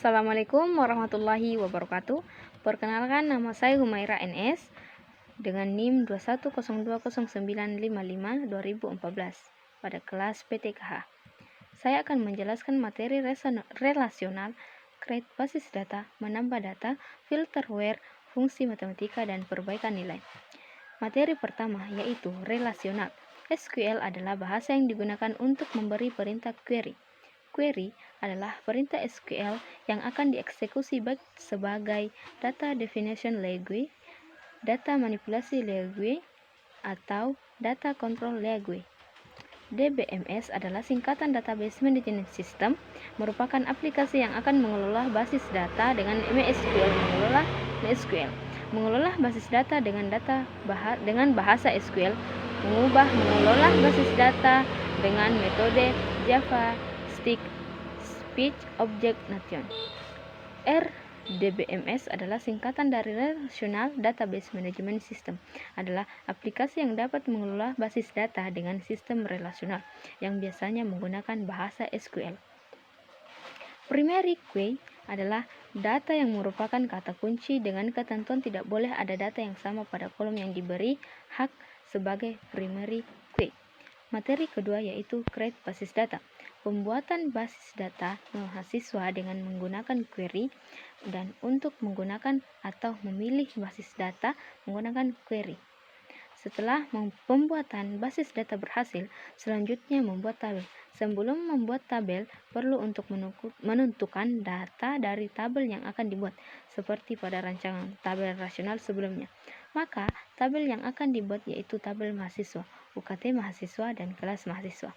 Assalamualaikum warahmatullahi wabarakatuh. Perkenalkan, nama saya Humaira NS dengan NIM 21020955014 pada kelas PTKH. Saya akan menjelaskan materi relasional, create basis data, menambah data, filter where, fungsi matematika, dan perbaikan nilai. Materi pertama yaitu relasional. SQL adalah bahasa yang digunakan untuk memberi perintah query. Query adalah perintah SQL yang akan dieksekusi baik sebagai data definition language, data manipulasi language, atau data control language. DBMS adalah singkatan Database Management System, merupakan aplikasi yang akan mengelola basis data dengan MySQL. Mengelola basis data dengan bahasa SQL, mengelola basis data dengan metode Java Speech Object Notation. RDBMS adalah singkatan dari Relational Database Management System, adalah aplikasi yang dapat mengelola basis data dengan sistem relasional yang biasanya menggunakan bahasa SQL. Primary key adalah data yang merupakan kata kunci dengan ketentuan tidak boleh ada data yang sama pada kolom yang diberi hak sebagai primary key. Materi kedua yaitu create basis data. Pembuatan basis data mahasiswa dengan menggunakan query, dan untuk menggunakan atau memilih basis data menggunakan query. Setelah pembuatan basis data berhasil, selanjutnya membuat tabel. Sebelum membuat tabel, perlu untuk menentukan data dari tabel yang akan dibuat, seperti pada rancangan tabel rasional sebelumnya. Maka, tabel yang akan dibuat yaitu tabel mahasiswa, UKT mahasiswa, dan kelas mahasiswa.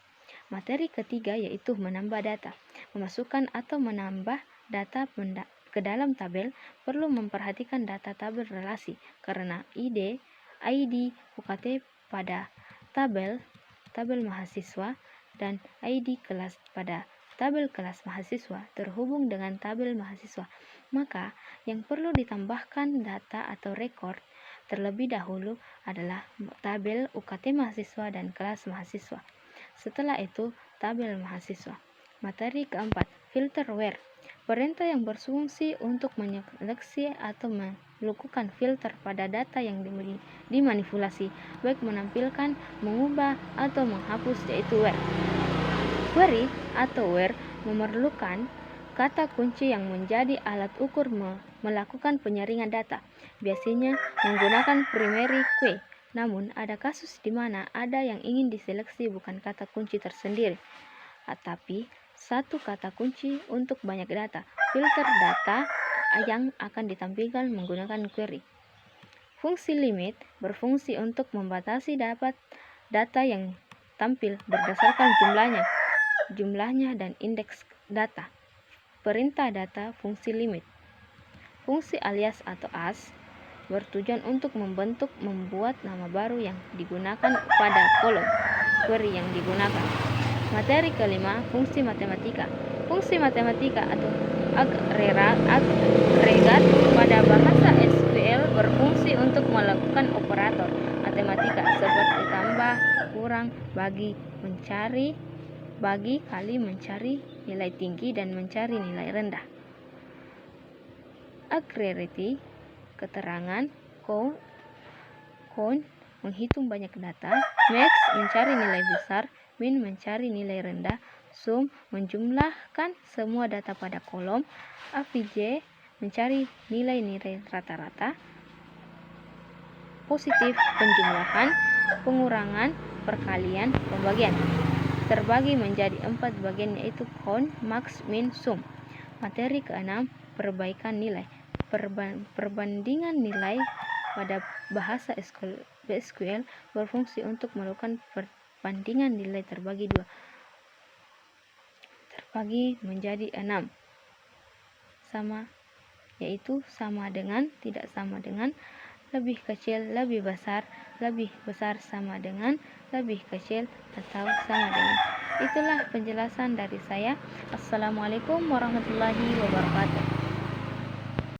Materi ketiga yaitu menambah data. Memasukkan atau menambah data ke dalam tabel perlu memperhatikan data tabel relasi, karena ID UKT pada tabel mahasiswa dan ID kelas pada tabel kelas mahasiswa terhubung dengan tabel mahasiswa. Maka yang perlu ditambahkan data atau record terlebih dahulu adalah tabel UKT mahasiswa dan kelas mahasiswa. Setelah itu tabel mahasiswa. Materi keempat, filter where. Perintah yang berfungsi untuk menyeleksi atau melakukan filter pada data yang dimanipulasi, baik menampilkan, mengubah, atau menghapus, yaitu where. Query atau where memerlukan kata kunci yang menjadi alat ukur melakukan penyaringan data, biasanya menggunakan primary key. Namun, ada kasus di mana ada yang ingin diseleksi bukan kata kunci tersendiri, tapi satu kata kunci untuk banyak data. Filter data yang akan ditampilkan menggunakan query. Fungsi limit berfungsi untuk membatasi data yang tampil berdasarkan jumlahnya dan indeks data. Perintah data fungsi limit. Fungsi alias atau as bertujuan untuk membuat nama baru yang digunakan pada kolom query yang digunakan. Materi kelima, fungsi matematika. Fungsi matematika atau agregat pada bahasa SQL berfungsi untuk melakukan operator matematika seperti tambah, kurang, bagi, kali, mencari nilai tinggi, dan mencari nilai rendah. Aggregate, keterangan, count, menghitung banyak data, max, mencari nilai besar, min, mencari nilai rendah, sum, menjumlahkan semua data pada kolom, average, mencari nilai-nilai rata-rata, positif, penjumlahan, pengurangan, perkalian, pembagian. Terbagi menjadi 4 bagian yaitu count, max, min, sum. Materi keenam, perbaikan nilai. Perbandingan nilai pada bahasa SQL berfungsi untuk melakukan perbandingan nilai terbagi menjadi 6, yaitu sama dengan, tidak sama dengan, lebih kecil, lebih besar, sama dengan, lebih kecil, atau sama dengan. Itulah penjelasan dari saya. Assalamualaikum warahmatullahi wabarakatuh.